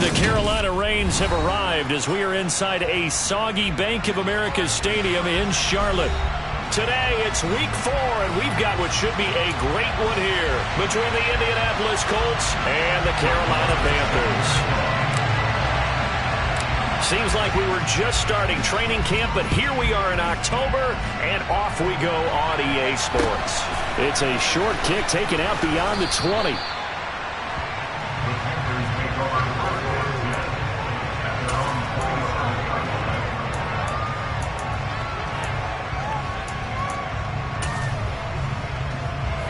The Carolina Rains have arrived as we are inside a soggy Bank of America Stadium in Charlotte. Today, it's week 4, and we've got what should be a great one here between the Indianapolis Colts and the Carolina Panthers. Seems like we were just starting training camp, but here we are in October, and off we go on EA Sports. It's a short kick taken out beyond the 20.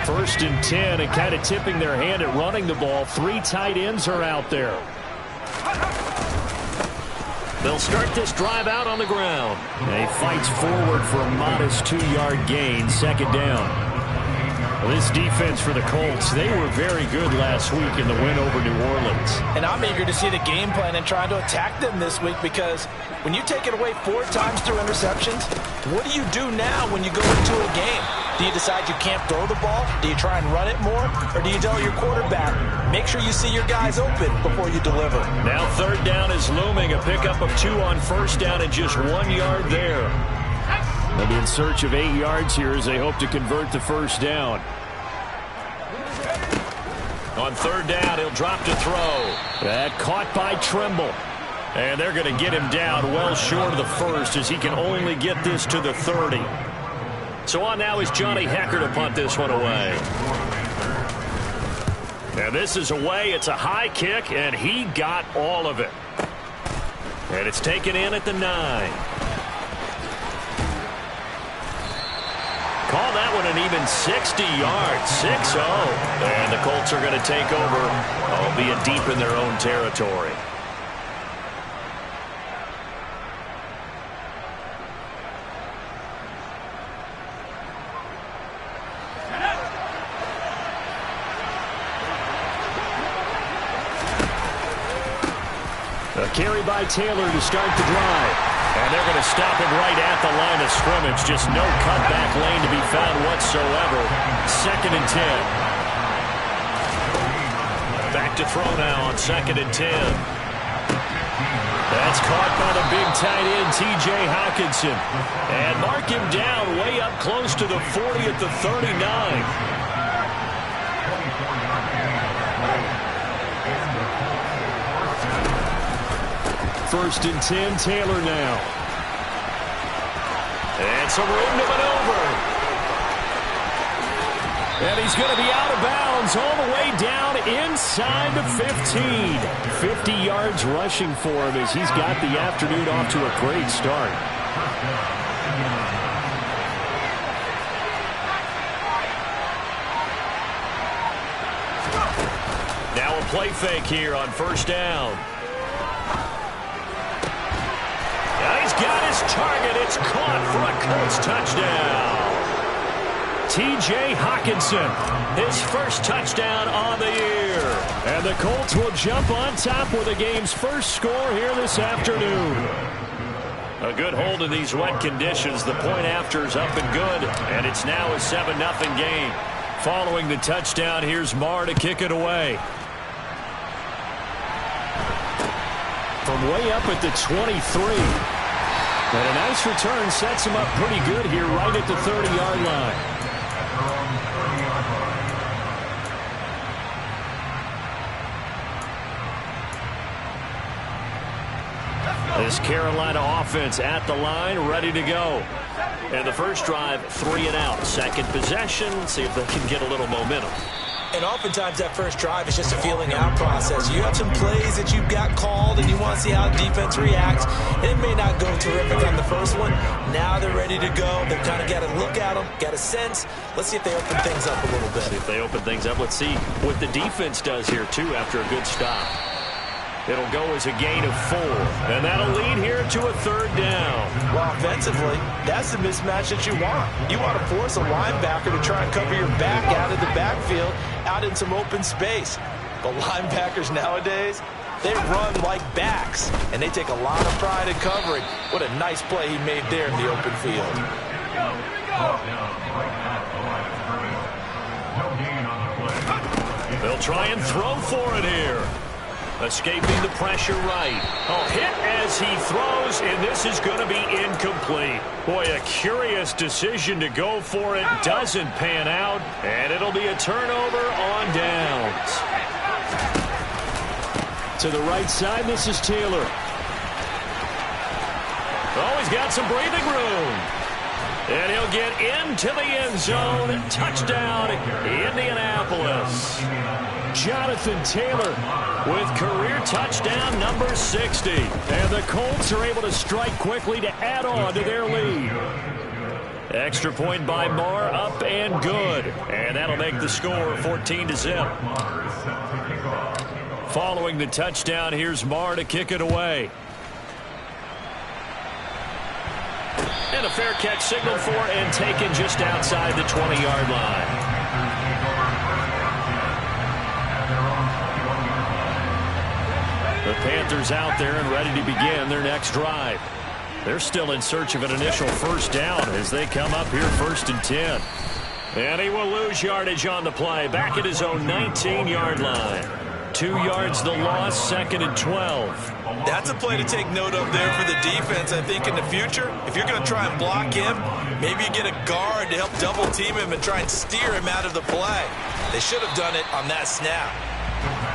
First and 10, and kind of tipping their hand at running the ball. 3 tight ends are out there. They'll start this drive out on the ground. And he fights forward for a modest 2-yard gain, second down. Well, this defense for the Colts, they were very good last week in the win over New Orleans. And I'm eager to see the game plan and try to attack them this week, because when you take it away 4 times through interceptions, what do you do now when you go into a game? Do you decide you can't throw the ball? Do you try and run it more? Or do you tell your quarterback, make sure you see your guys open before you deliver? Now third down is looming. A pickup of 2 on first down and just 1 yard there. They'll be in search of 8 yards here as they hope to convert the first down. On third down, he'll drop to throw. That caught by Trimble. And they're going to get him down well short of the first, as he can only get this to the 30. So on now is Johnny Hecker to punt this one away. And this is away. It's a high kick, and he got all of it. And it's taken in at the 9. Call that one an even 60 yards, 6-0. And the Colts are going to take over, albeit deep in their own territory. A carry by Taylor to start the drive. And they're going to stop him right at the line of scrimmage. Just no cutback lane to be found whatsoever. Second and 10. Back to throw now on second and 10. That's caught by the big tight end, T.J. Hockenson. And mark him down way up close to the 40 at the 39. First and 10, Taylor now. And some room to maneuver. And he's going to be out of bounds all the way down inside the 15. 50 yards rushing for him as he's got the afternoon off to a great start. Now a play fake here on first down. Got his target. It's caught for a Colts touchdown. T.J. Hockenson, his first touchdown on the year. And the Colts will jump on top with the game's first score here this afternoon. A good hold in these wet conditions. The point after is up and good, and it's now a 7-0 game. Following the touchdown, here's Marr to kick it away. From way up at the 23. And a nice return sets him up pretty good here right at the 30-yard line. This Carolina offense at the line, ready to go. And the first drive, 3 and out. Second possession, see if they can get a little momentum. And oftentimes that first drive is just a feeling out process. You have some plays that you've got called and you want to see how the defense reacts. It may not go terrific on the first one. Now they're ready to go. They've kind of got to look at them, got a sense. Let's see if they open things up a little bit. See if they open things up. Let's see what the defense does here, too, after a good stop. It'll go as a gain of 4. And that'll lead here to a third down. Well, offensively, that's the mismatch that you want. You want to force a linebacker to try and cover your back out of the backfield, out in some open space. But linebackers nowadays, they run like backs, and they take a lot of pride in covering. What a nice play he made there in the open field. They'll try and throw for it here. Escaping the pressure right. Oh, hit as he throws, and this is going to be incomplete. Boy, a curious decision to go for it. Doesn't pan out, and it'll be a turnover on downs. To the right side, this is Taylor. Oh, he's got some breathing room. And he'll get into the end zone. Touchdown, Indianapolis. Jonathan Taylor with career touchdown number 60. And the Colts are able to strike quickly to add on to their lead. Extra point by Marr, up and good. And that'll make the score 14-0. Following the touchdown, here's Marr to kick it away. And a fair catch signaled for and taken just outside the 20-yard line. The Panthers out there and ready to begin their next drive. They're still in search of an initial first down as they come up here 1st and 10. And he will lose yardage on the play, back at his own 19-yard line. 2 yards the loss, 2nd and 12. That's a play to take note of there for the defense, I think, in the future. If you're going to try and block him, maybe you get a guard to help double-team him and try and steer him out of the play. They should have done it on that snap.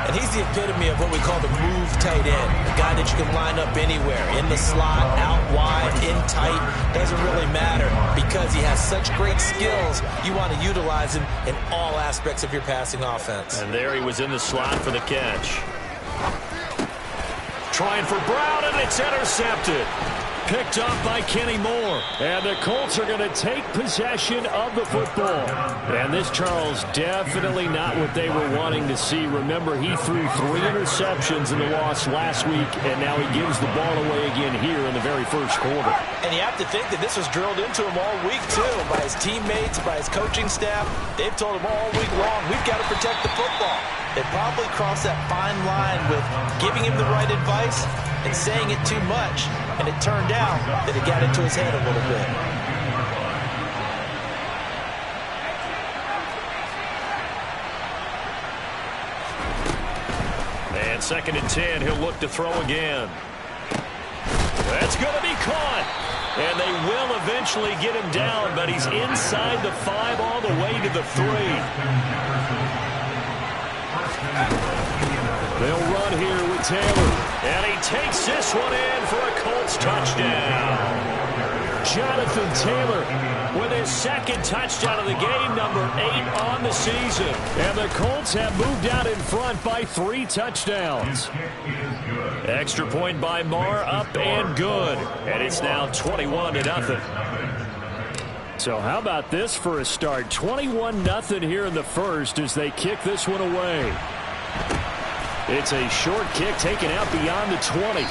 And he's the epitome of what we call the move tight end, a guy that you can line up anywhere, in the slot, out wide, in tight, doesn't really matter because he has such great skills. You want to utilize him in all aspects of your passing offense. And there he was in the slot for the catch. Trying for Brown, and it's intercepted. Picked up by Kenny Moore. And the Colts are going to take possession of the football. And this, Charles, definitely not what they were wanting to see. Remember, he threw 3 interceptions in the loss last week, and now he gives the ball away again here in the very first quarter. And you have to think that this was drilled into him all week, too, by his teammates, by his coaching staff. They've told him all week long, we've got to protect the football. They probably crossed that fine line with giving him the right advice and saying it too much, and it turned out that it got into his head a little bit. And 2nd and 10, he'll look to throw again. That's going to be caught. And they will eventually get him down, but he's inside the 5 all the way to the 3. They'll run here with Taylor. And he takes this one in for a Colts touchdown. Jonathan Taylor with his 2nd touchdown of the game, number 8 on the season. And the Colts have moved out in front by 3 touchdowns. Extra point by Marr, up and good. And it's now 21-0. So how about this for a start? 21-0 here in the first as they kick this one away. It's a short kick taken out beyond the 20.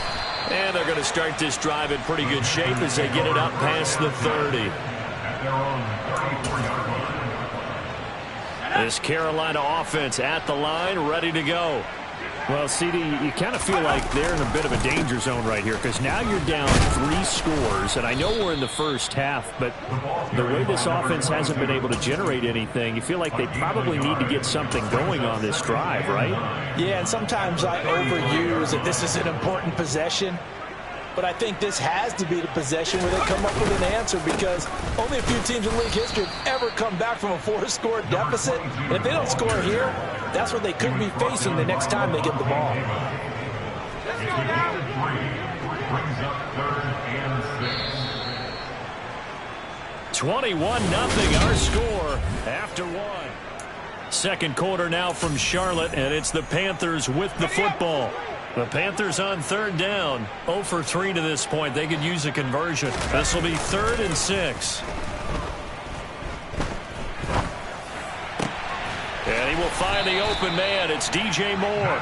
And they're going to start this drive in pretty good shape as they get it up past the 30. This Carolina offense at the line, ready to go. Well, CD, you kind of feel like they're in a bit of a danger zone right here because now you're down 3 scores, and I know we're in the first half, but the way this offense hasn't been able to generate anything, you feel like they probably need to get something going on this drive, right? Yeah, and sometimes I overuse that this is an important possession, but I think this has to be the possession where they come up with an answer because only a few teams in league history have ever come back from a 4-score deficit. And if they don't score here, that's what they could be facing the next time they get the ball. $21-0 our score after 1. Second quarter now from Charlotte, and it's the Panthers with the football. The Panthers on 3rd down, 0 for 3 to this point. They could use a conversion. This will be 3rd and 6. And he will find the open man. It's DJ Moore.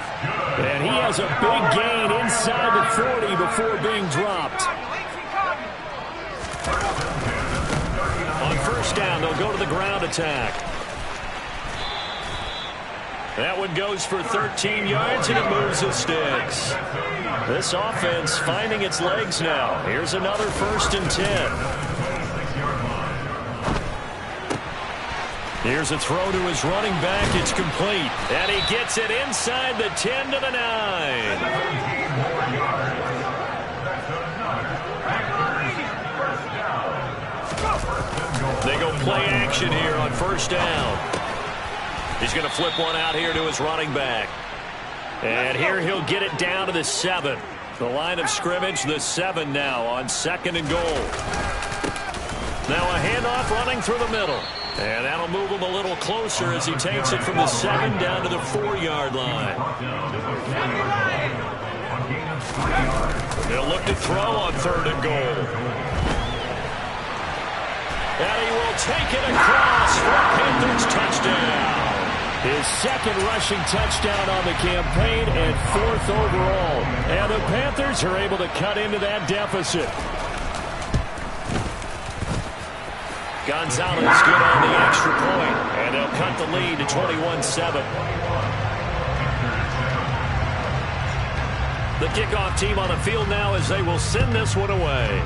And he has a big gain inside the 40 before being dropped. On 1st down, they'll go to the ground attack. That one goes for 13 yards, and it moves the sticks. This offense finding its legs now. Here's another 1st and 10. Here's a throw to his running back. It's complete. And he gets it inside the 10 to the 9. They go play action here on first down. He's going to flip one out here to his running back. And here he'll get it down to the 7. The line of scrimmage, the 7 now on 2nd and goal. Now a handoff running through the middle. And that'll move him a little closer as he takes it from the 7 down to the 4-yard line. He'll look to throw on 3rd and goal. And he will take it across for a Panthers touchdown. His 2nd rushing touchdown on the campaign and 4th overall. And the Panthers are able to cut into that deficit. Gonzalez good on the extra point, and they'll cut the lead to 21-7. The kickoff team on the field now as they will send this one away.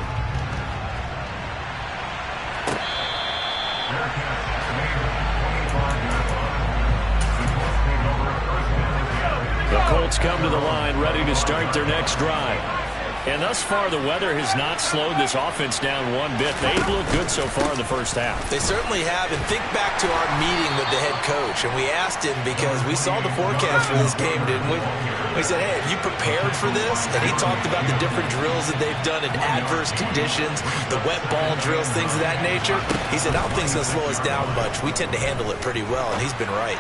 The Colts come to the line ready to start their next drive. And thus far, the weather has not slowed this offense down one bit. They've looked good so far in the first half. They certainly have. And think back to our meeting with the head coach. And we asked him because we saw the forecast for this game, didn't we? We said, hey, have you prepared for this? And he talked about the different drills that they've done in adverse conditions, the wet ball drills, things of that nature. He said, I don't think it's going to slow us down much. We tend to handle it pretty well, and he's been right.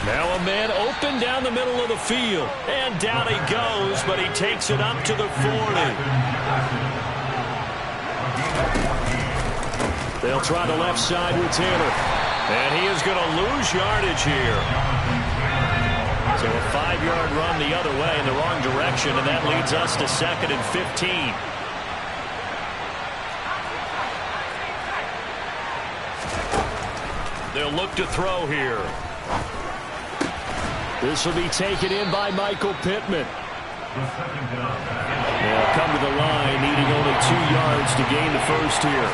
Now a man open down the middle of the field. And down he goes, but he takes it up to the 40. They'll try the left side with Taylor. And he is going to lose yardage here. So a 5-yard run the other way in the wrong direction, and that leads us to 2nd and 15. They'll look to throw here. This will be taken in by Michael Pittman. They'll come to the line, needing only 2 yards to gain the first here.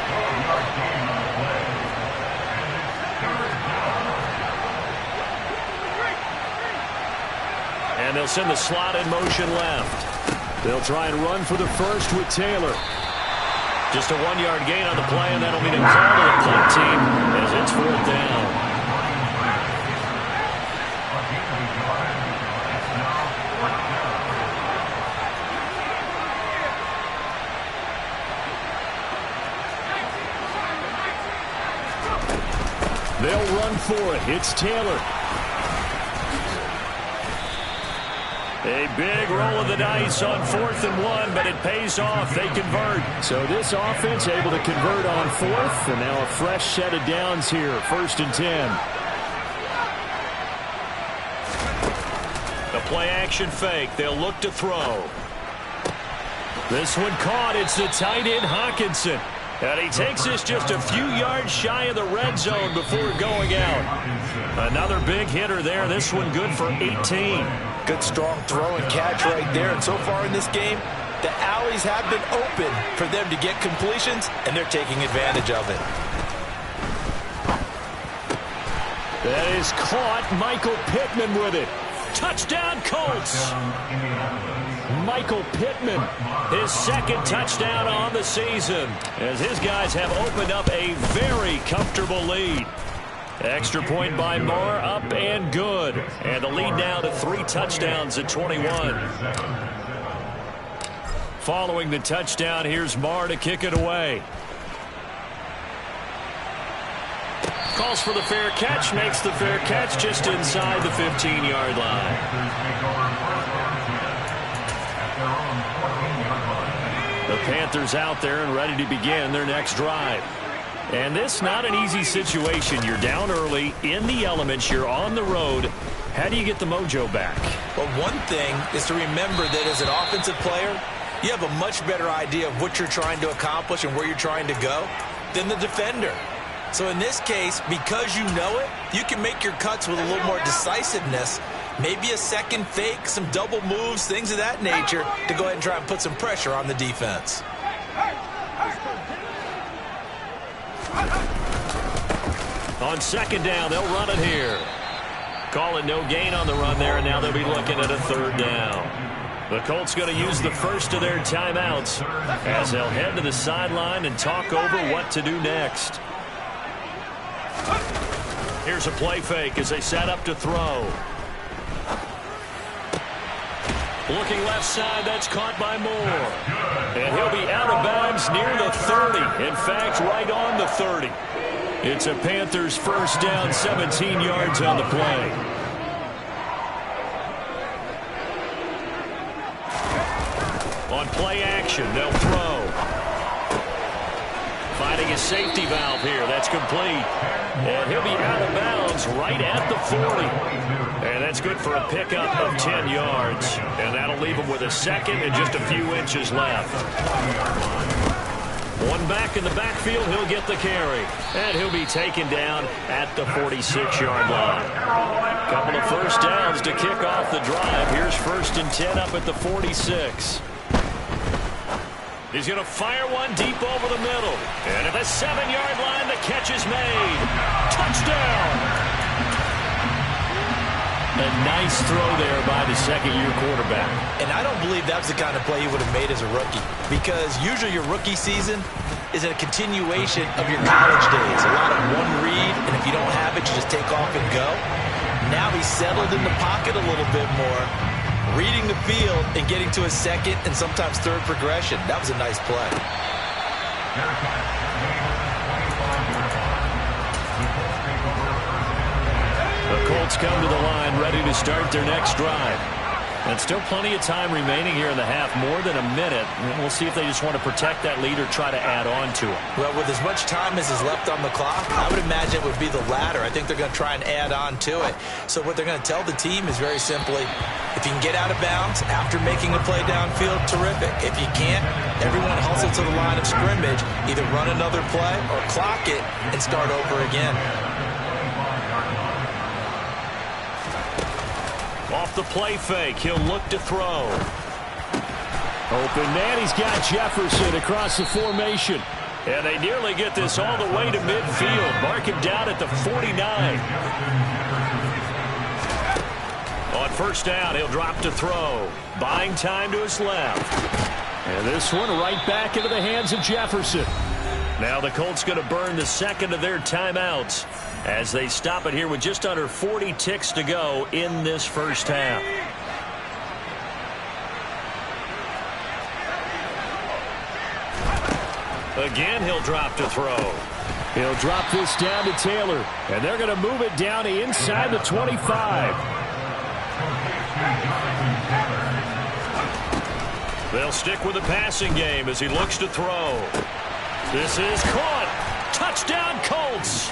And they'll send the slot in motion left. They'll try and run for the first with Taylor. Just a 1-yard gain on the play, and that'll mean a call to the punt team as it's 4th down. They'll run for it. It's Taylor. A big roll of the dice on 4th and 1, but it pays off. They convert. So this offense able to convert on 4th, and now a fresh set of downs here. 1st and 10. The play action fake. They'll look to throw. This one caught. It's the tight end Hawkinson. And he takes this just a few yards shy of the red zone before going out. Another big hitter there. This one good for 18. Good strong throw and catch right there. And so far in this game, the alleys have been open for them to get completions, and they're taking advantage of it. That is caught. Michael Pittman with it. Touchdown, Colts. Michael Pittman, his 2nd touchdown on the season, as his guys have opened up a very comfortable lead. Extra point by Moore, up and good. And the lead now to 3 touchdowns at 21. Following the touchdown, here's Moore to kick it away. Calls for the fair catch, makes the fair catch just inside the 15-yard line. The Panthers out there and ready to begin their next drive. And this not an easy situation. You're down early, in the elements, you're on the road. How do you get the mojo back? Well, one thing is to remember that as an offensive player, you have a much better idea of what you're trying to accomplish and where you're trying to go than the defender. So in this case, because you know it, you can make your cuts with a little more decisiveness, maybe a second fake, some double moves, things of that nature, to go ahead and try and put some pressure on the defense. On second down, they'll run it here. Call it no gain on the run there, and now they'll be looking at a third down. The Colts going to use the first of their timeouts as they'll head to the sideline and talk over what to do next. Here's a play fake as they set up to throw. Looking left side, that's caught by Moore. And he'll be out of bounds near the 30. In fact, right on the 30. It's a Panthers first down, 17 yards on the play. On play action, they'll throw. Finding a safety valve here. That's complete. And he'll be out of bounds right at the 40. And that's good for a pickup of 10 yards. And that'll leave him with a second and just a few inches left. One back in the backfield, he'll get the carry. And he'll be taken down at the 46-yard line. Couple of first downs to kick off the drive. Here's 1st and 10 up at the 46. He's going to fire one deep over the middle. And at the 7-yard line, the catch is made. Touchdown! A nice throw there by the second-year quarterback. And I don't believe that's the kind of play he would have made as a rookie, because usually your rookie season is a continuation of your college days. A lot of one read, and if you don't have it, you just take off and go. Now he's settled in the pocket a little bit more, reading the field and getting to a second and sometimes third progression. That was a nice play. The Colts come to the line ready to start their next drive. And still plenty of time remaining here in the half, more than a minute. We'll see if they just want to protect that lead or try to add on to it. Well, with as much time as is left on the clock, I would imagine it would be the latter. I think they're going to try and add on to it. So what they're going to tell the team is very simply, if you can get out of bounds after making a play downfield, terrific. If you can't, everyone hustle to the line of scrimmage, either run another play or clock it and start over again. Off the play fake, he'll look to throw. Open man, he's got Jefferson across the formation. And they nearly get this all the way to midfield. Mark him down at the 49. On first down, he'll drop to throw. Buying time to his left. And this one right back into the hands of Jefferson. Now the Colts going to burn the second of their timeouts as they stop it here with just under 40 ticks to go in this first half. Again, he'll drop to throw. He'll drop this down to Taylor, and they're going to move it down to inside the 25. They'll stick with the passing game as he looks to throw. This is caught. Touchdown, Colts.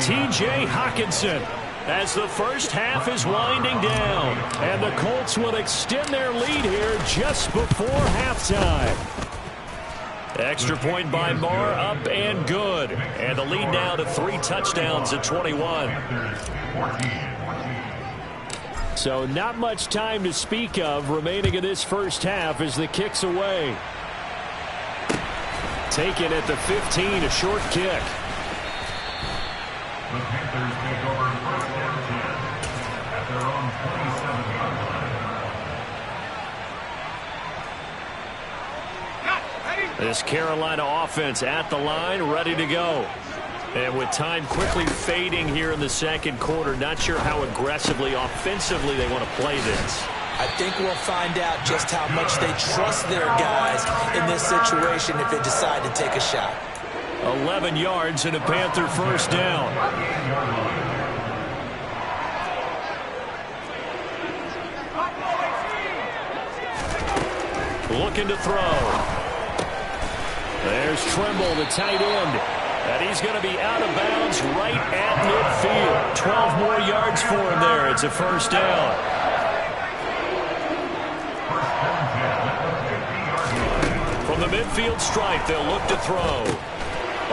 T.J. Hockenson as the first half is winding down. And the Colts will extend their lead here just before halftime. Extra point by Marr, up and good. And the lead now to 3 touchdowns at 21. So not much time to speak of remaining in this first half as the kick's away. Taken at the 15, a short kick. The Panthers take over first and 10 at their own 27-yard line. This Carolina offense at the line, ready to go. And with time quickly fading here in the second quarter, not sure how aggressively, offensively they want to play this. I think we'll find out just how much they trust their guys in this situation if they decide to take a shot. 11 yards and a Panther first down. Looking to throw. There's Tremble, the tight end. And he's going to be out of bounds right at midfield. 12 more yards for him there. It's a first down. From the midfield stripe, they'll look to throw.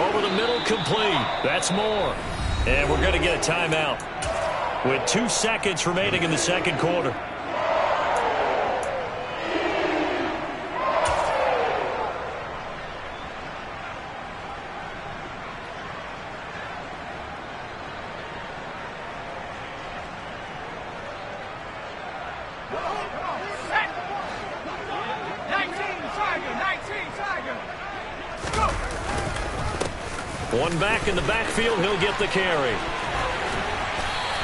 Over the middle, complete. That's Moore. And we're going to get a timeout with 2 seconds remaining in the second quarter. One back in the backfield, he'll get the carry.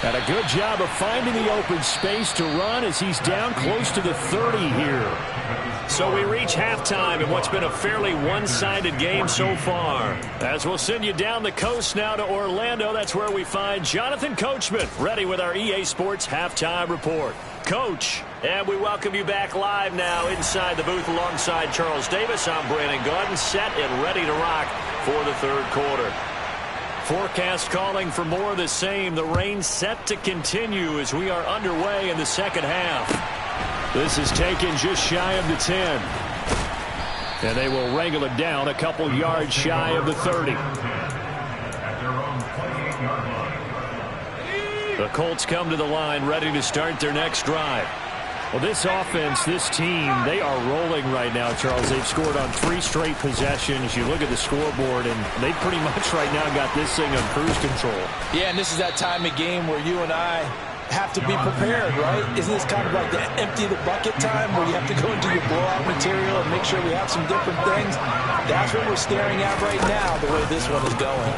And a good job of finding the open space to run as he's down close to the 30 here. So we reach halftime in what's been a fairly one-sided game so far. As we'll send you down the coast now to Orlando, that's where we find Jonathan Coachman, ready with our EA Sports Halftime Report. Coach, and we welcome you back live now inside the booth alongside Charles Davis. I'm Brandon Gordon, set and ready to rock for the third quarter. Forecast calling for more of the same. The rain set to continue as we are underway in the second half. This is taken just shy of the 10. And they will wrangle it down a couple yards shy of the 30. The Colts come to the line ready to start their next drive. Well, this offense, this team, they are rolling right now, Charles. They've scored on 3 straight possessions. You look at the scoreboard, and they pretty much right now got this thing on cruise control. Yeah, and this is that time of game where you and I have to be prepared, right? Isn't this kind of like the empty the bucket time where you have to go into your blowout material and make sure we have some different things? That's what we're staring at right now, the way this one is going.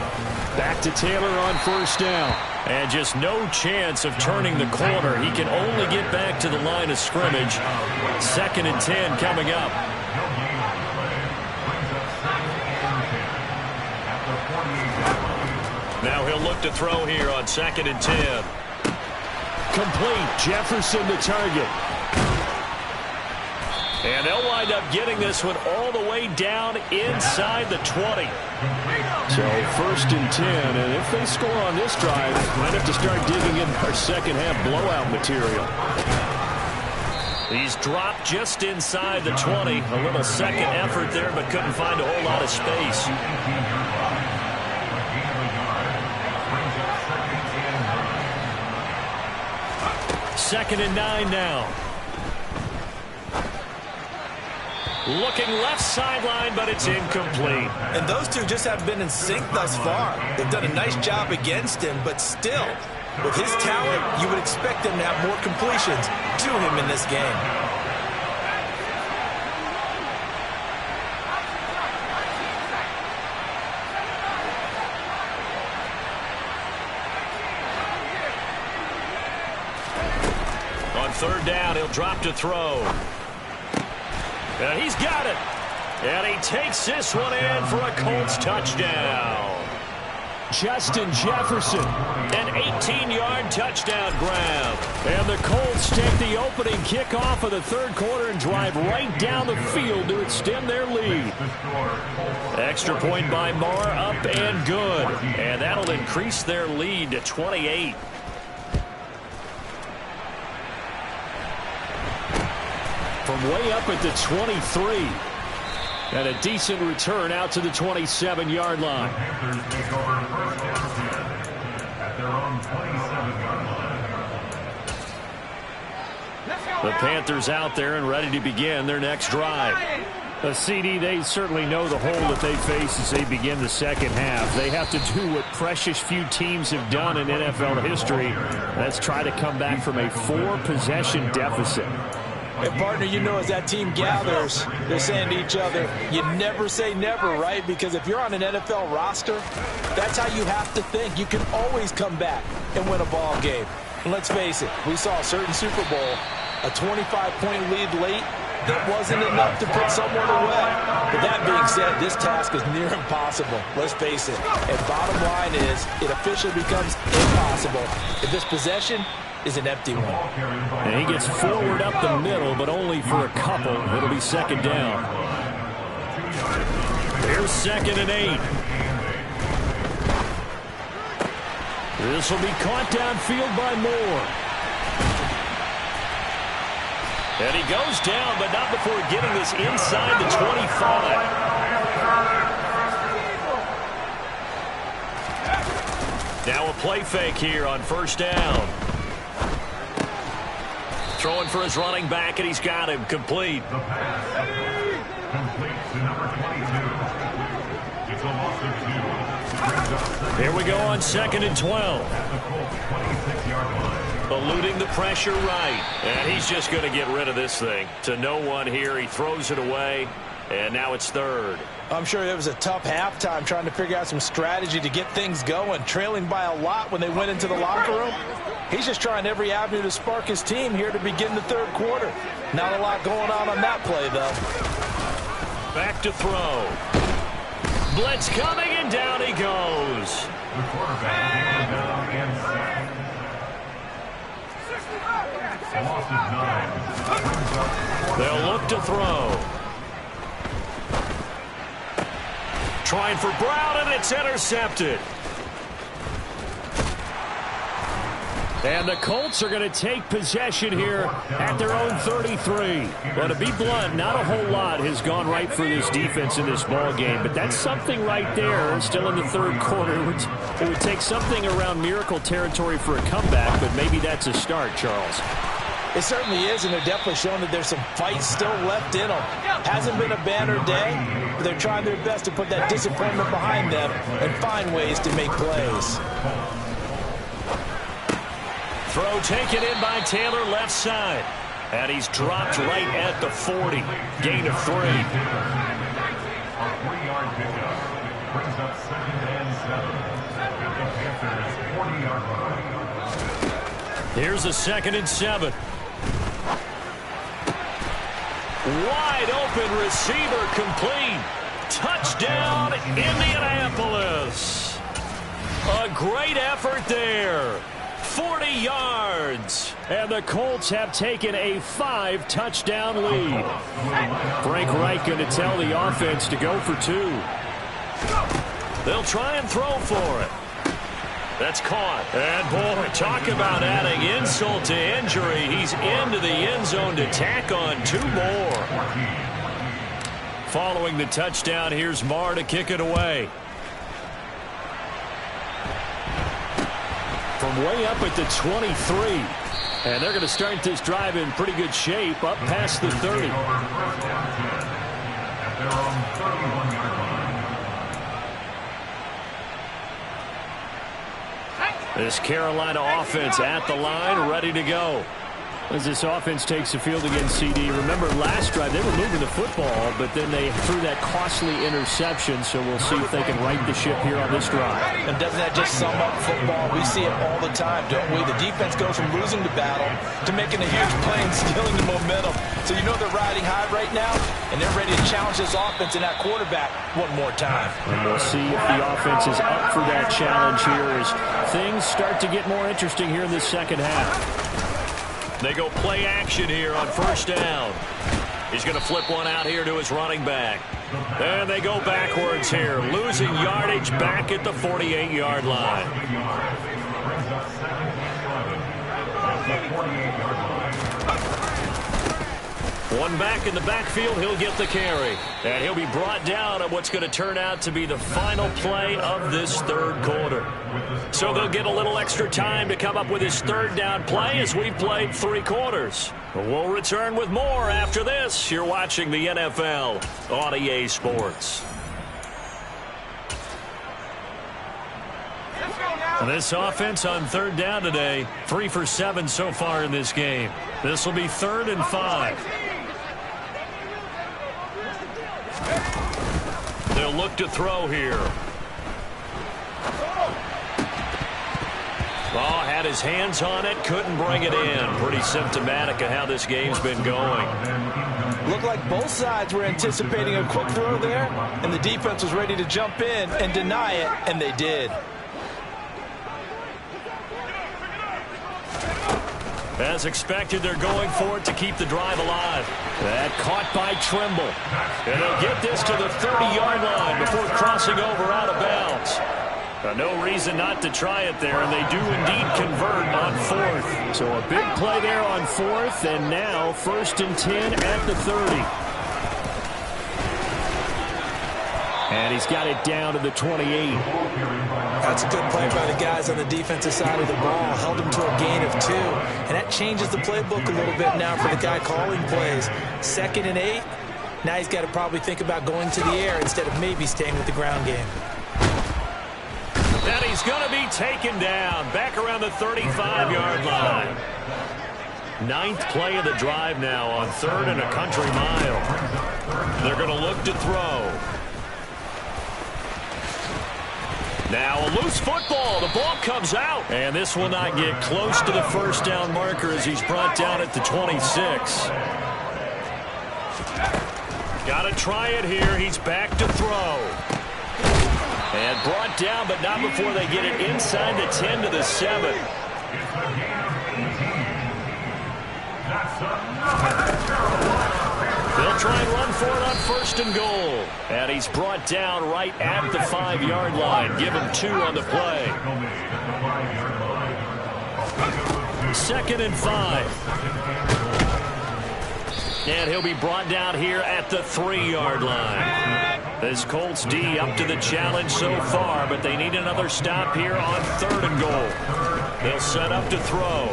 Back to Taylor on first down. And just no chance of turning the corner. He can only get back to the line of scrimmage. 2nd and 10 coming up. Now he'll look to throw here on 2nd and 10. Complete. Jefferson the target. And they'll wind up getting this one all the way down inside the 20. So 1st and 10, and if they score on this drive, might have to start digging in our second half blowout material. He's dropped just inside the 20. A little second effort there, but couldn't find a whole lot of space. Second and 9 now. Looking left sideline, but it's incomplete. And those two just have been in sync thus far. They've done a nice job against him, but still, with his talent, you would expect him to have more completions to him in this game. On 3rd down, he'll drop to throw. And he's got it. And he takes this one in for a Colts touchdown. Justin Jefferson, an 18-yard touchdown grab. And the Colts take the opening kickoff of the third quarter and drive right down the field to extend their lead. Extra point by Marr, up and good. And that'll increase their lead to 28. From way up at the 23. And a decent return out to the 27-yard line. The Panthers out there and ready to begin their next drive. A CD, they certainly know the hole that they face as they begin the second half. They have to do what precious few teams have done in NFL history. That's try to come back from a 4-possession deficit. And, partner, you know, as that team gathers, they're saying to each other, you never say never, right? Because if you're on an NFL roster, that's how you have to think. You can always come back and win a ball game. And let's face it, we saw a certain Super Bowl, a 25-point lead late, that wasn't enough to put someone away. But that being said, this task is near impossible. Let's face it. And bottom line is, it officially becomes impossible if this possession is an empty one. And he gets forward up the middle, but only for a couple. It'll be second down. Here's 2nd and 8. This will be caught downfield by Moore. And he goes down, but not before getting this inside the 25. Now a play fake here on 1st down. Throwing for his running back, and he's got him complete. The pass complete to number 22. It's a loss of 2. Here we go on 2nd and 12. At the Colts 26-yard line. Eluding the pressure right. And he's just going to get rid of this thing. To no one here. He throws it away. And now it's third. I'm sure it was a tough halftime trying to figure out some strategy to get things going. Trailing by a lot when they went into the locker room. He's just trying every avenue to spark his team here to begin the third quarter. Not a lot going on that play, though. Back to throw. Blitz coming, and down he goes. The quarterback down and sacked. A loss of 9. They'll look to throw. Trying for Brown, and it's intercepted. And the Colts are going to take possession here at their own 33. But to be blunt, not a whole lot has gone right for this defense in this ball game. But that's something right there, still in the third quarter. It would take something around miracle territory for a comeback, but maybe that's a start, Charles. It certainly is, and they're definitely showing that there's some fight still left in them. Hasn't been a banner day, but they're trying their best to put that disappointment behind them and find ways to make plays. Throw taken in by Taylor left side. And he's dropped right at the 40. Gain of 3. A 3-yard pickup brings up 2nd and 7 at the Panthers' 40-yard line. Here's a 2nd and 7. Wide open receiver complete. Touchdown, Indianapolis. A great effort there. 40 yards. And the Colts have taken a 5-touchdown lead. Frank Reich going to tell the offense to go for 2. They'll try and throw for it. That's caught. And, boy, talk about adding insult to injury. He's into the end zone to tack on 2 more. Following the touchdown, here's Marr to kick it away. From way up at the 23. And they're going to start this drive in pretty good shape, up past the 30. At their own 31-yard line. This Carolina offense at the line, ready to go. As this offense takes the field against CD. Remember last drive they were moving the football, but then they threw that costly interception, so we'll see if they can right the ship here on this drive. And doesn't that just sum up football? We see it all the time, don't we? The defense goes from losing the battle to making a huge play and stealing the momentum. So you know they're riding high right now, and they're ready to challenge this offense and that quarterback one more time. And we'll see if the offense is up for that challenge here as things start to get more interesting here in this second half. They go play action here on first down. He's going to flip one out here to his running back. And they go backwards here, losing yardage back at the 48-yard line. One back in the backfield, he'll get the carry. And he'll be brought down on what's going to turn out to be the final play of this third quarter. So they'll get a little extra time to come up with his third down play as we've played 3 quarters. We'll return with more after this. You're watching the NFL on EA Sports. This offense on third down today, 3 for 7 so far in this game. This will be 3rd and 5. They'll look to throw here. Oh, had his hands on it, couldn't bring it in. Pretty symptomatic of how this game's been going. Looked like both sides were anticipating a quick throw there, and the defense was ready to jump in and deny it, and they did. As expected, they're going for it to keep the drive alive. That caught by Trimble. And they'll get this to the 30-yard line before crossing over out of bounds. No reason not to try it there, and they do indeed convert on 4th. So a big play there on 4th, and now 1st and 10 at the 30. And he's got it down to the 28. That's a good play by the guys on the defensive side of the ball. Held him to a gain of 2. And that changes the playbook a little bit now for the guy calling plays. 2nd and 8. Now he's got to probably think about going to the air instead of maybe staying with the ground game. And he's He's going to be taken down back around the 35-yard line. 9th play of the drive now on 3rd and a country mile. They're going to look to throw. Now a loose football. The ball comes out. And this will not get close to the first down marker as he's brought down at the 26. Got to try it here. He's back to throw. And brought down, but not before they get it inside the 10 to the 7. They'll try and run for it on 1st and goal. And he's brought down right at the 5-yard line. Give him 2 on the play. 2nd and 5. And he'll be brought down here at the 3-yard line. This Colts D up to the challenge so far, but they need another stop here on 3rd and goal. They'll set up to throw.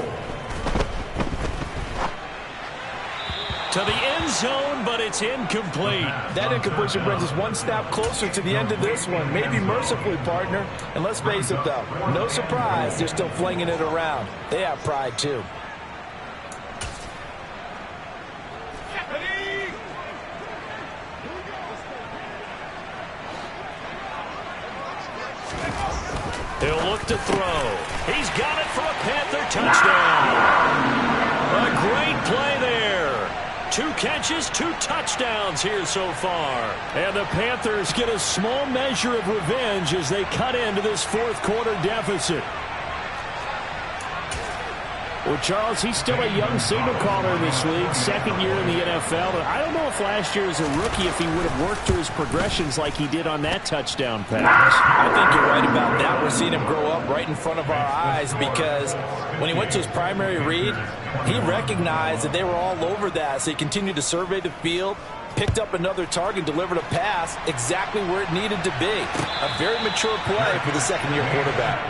To the end zone, but it's incomplete. That incompletion brings us one step closer to the end of this one. Maybe mercifully, partner. And let's face it, though, no surprise, they're still flinging it around. They have pride, too. He'll look to throw. He's got it for a Panther touchdown. A great play there. 2 catches, 2 touchdowns here so far. And the Panthers get a small measure of revenge as they cut into this 4th quarter deficit. Well, Charles, he's still a young signal caller in this league, 2nd year in the NFL. But I don't know if last year as a rookie if he would have worked through his progressions like he did on that touchdown pass. I think you're right about that. We're seeing him grow up right in front of our eyes because when he went to his primary read, he recognized that they were all over that. So he continued to survey the field, picked up another target, delivered a pass exactly where it needed to be. A very mature play for the 2nd-year quarterback.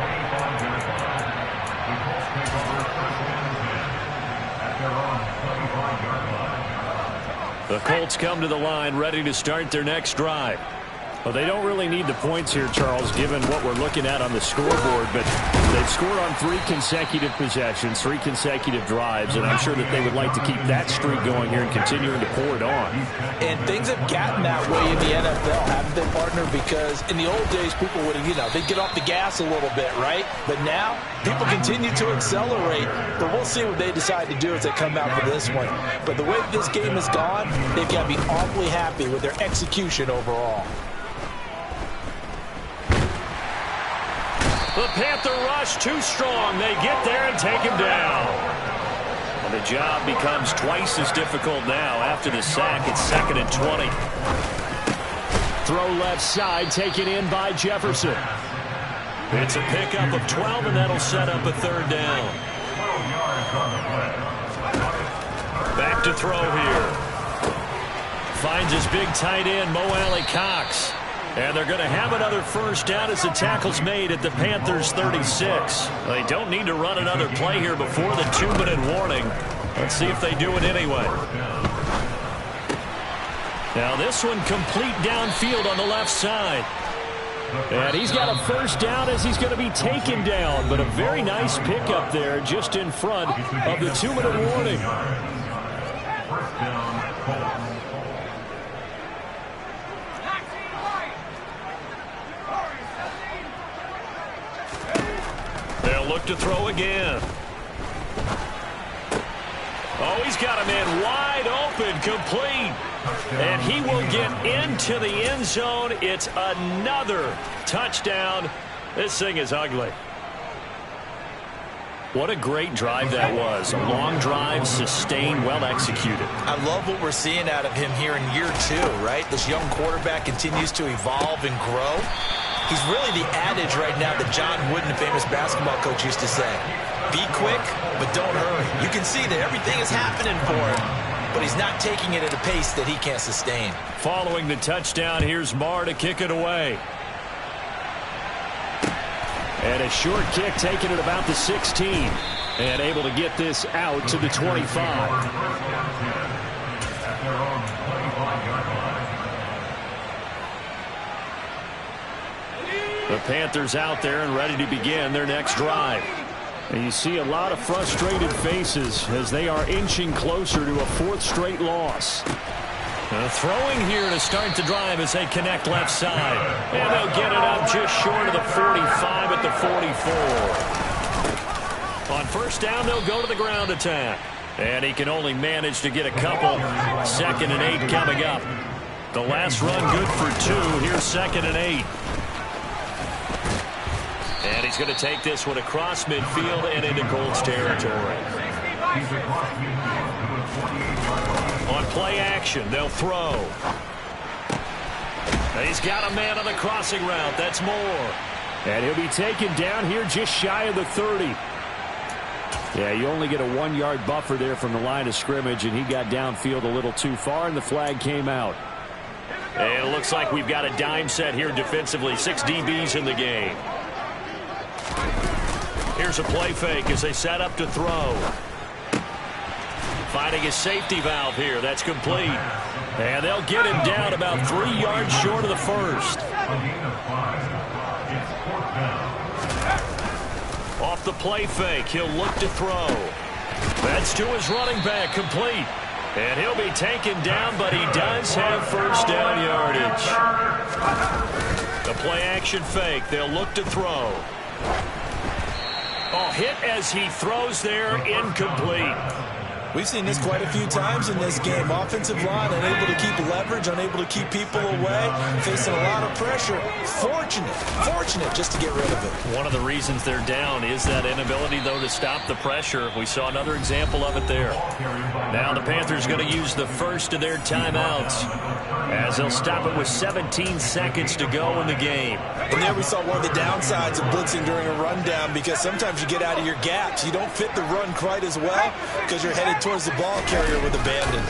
The Colts come to the line ready to start their next drive. Well, they don't really need the points here, Charles, given what we're looking at on the scoreboard, but they've scored on 3 consecutive possessions, 3 consecutive drives, and I'm sure that they would like to keep that streak going here and continuing to pour it on. And things have gotten that way in the NFL, haven't they, partner? Because in the old days, people would, they'd get off the gas a little bit, right? But now, people continue to accelerate, but we'll see what they decide to do as they come out for this one. But the way this game has gone, they've got to be awfully happy with their execution overall. The Panther rush too strong. They get there and take him down. And the job becomes twice as difficult now after the sack. It's 2nd and 20. Throw left side, taken in by Jefferson. It's a pickup of 12, and that'll set up a 3rd down. Back to throw here. Finds his big tight end, Mo Alley-Cox. And they're going to have another 1st down as the tackle's made at the Panthers' 36. They don't need to run another play here before the 2-minute warning. Let's see if they do it anyway. Now this one complete downfield on the left side. And he's got a 1st down as he's going to be taken down. But a very nice pickup there just in front of the 2-minute warning. 1st down, Colts. They'll look to throw again. Oh, he's got a man wide open, complete. And he will get into the end zone. It's another touchdown. This thing is ugly. What a great drive that was. A long drive, sustained, well executed. I love what we're seeing out of him here in year 2, right? This young quarterback continues to evolve and grow. He's really the adage right now that John Wooden, the famous basketball coach, used to say. Be quick, but don't hurry. You can see that everything is happening for him, but he's not taking it at a pace that he can't sustain. Following the touchdown, here's Marr to kick it away. And a short kick taken at about the 16. And able to get this out to the 25. The Panthers out there and ready to begin their next drive. And you see a lot of frustrated faces as they are inching closer to a fourth straight loss. Throwing here to start the drive as they connect left side. And they'll get it up just short of the 45 at the 44. On first down, they'll go to the ground attack. And he can only manage to get a couple. 2nd and 8 coming up. The last run good for 2. Here's 2nd and 8. And he's going to take this one across midfield and into Colts territory. On play action, they'll throw. He's got a man on the crossing route. That's Moore. And he'll be taken down here just shy of the 30. Yeah, you only get a 1-yard buffer there from the line of scrimmage, and he got downfield a little too far, and the flag came out. And it looks like we've got a dime set here defensively. 6 DBs in the game. Here's a play fake as they set up to throw. Finding his safety valve here. That's complete. And they'll get him down about 3 yards short of the first. Off the play fake, he'll look to throw. That's to his running back, complete. And he'll be taken down, but he does have first down yardage. The play action fake, they'll look to throw. Oh, hit as he throws there, incomplete. We've seen this quite a few times in this game. Offensive line unable to keep leverage, unable to keep people away, facing a lot of pressure. Fortunate just to get rid of it. One of the reasons they're down is that inability, though, to stop the pressure. We saw another example of it there. Now the Panthers going to use the first of their timeouts as they'll stop it with 17 seconds to go in the game. And there we saw one of the downsides of blitzing during a rundown, because sometimes you get out of your gaps. You don't fit the run quite as well because you're headed towards the ball carrier with abandon.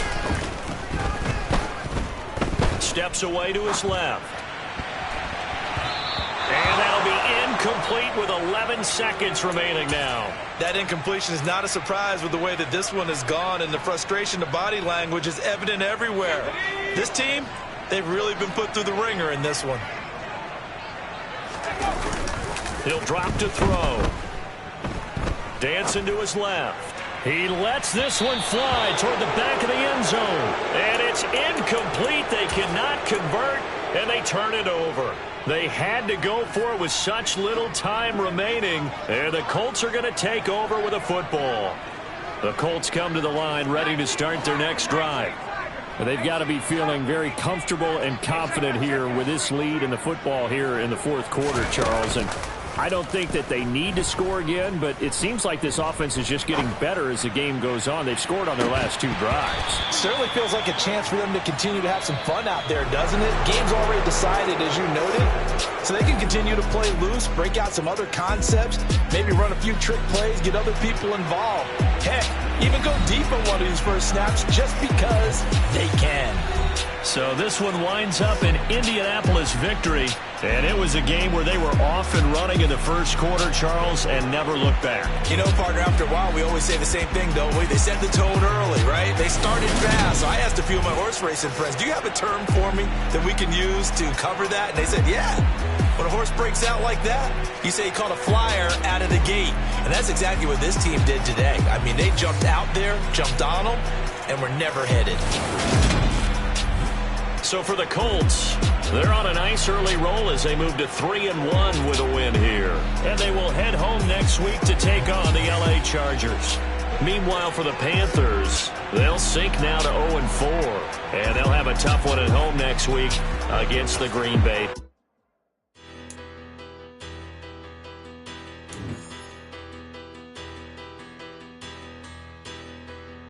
Steps away to his left. And that'll be incomplete with 11 seconds remaining now. That incompletion is not a surprise with the way that this one has gone, and the frustration of body language is evident everywhere. This team, they've really been put through the ringer in this one. He'll drop to throw. Dancing to his left. He lets this one fly toward the back of the end zone. And it's incomplete. They cannot convert, and they turn it over. They had to go for it with such little time remaining. And the Colts are going to take over with a football. The Colts come to the line ready to start their next drive. They've got to be feeling very comfortable and confident here with this lead in the football here in the fourth quarter, Charles. And I don't think that they need to score again, but it seems like this offense is just getting better as the game goes on. They've scored on their last 2 drives. Certainly feels like a chance for them to continue to have some fun out there, doesn't it? Game's already decided, as you noted, so they can continue to play loose, break out some other concepts, maybe run a few trick plays, get other people involved. Heck, even go deep on one of these first snaps just because they can. So this one winds up an Indianapolis victory, and it was a game where they were off and running in the first quarter, Charles, and never looked back. You know, partner, after a while, we always say the same thing, don't we? They set the tone early, right? They started fast. So I asked a few of my horse racing friends, do you have a term for me that we can use to cover that? And they said, yeah. When a horse breaks out like that, you say he caught a flyer out of the gate. And that's exactly what this team did today. I mean, they jumped out there, jumped on them, and were never headed. So for the Colts, they're on a nice early roll as they move to 3-1 with a win here. And they will head home next week to take on the LA Chargers. Meanwhile, for the Panthers, they'll sink now to 0-4. And they'll have a tough one at home next week against the Green Bay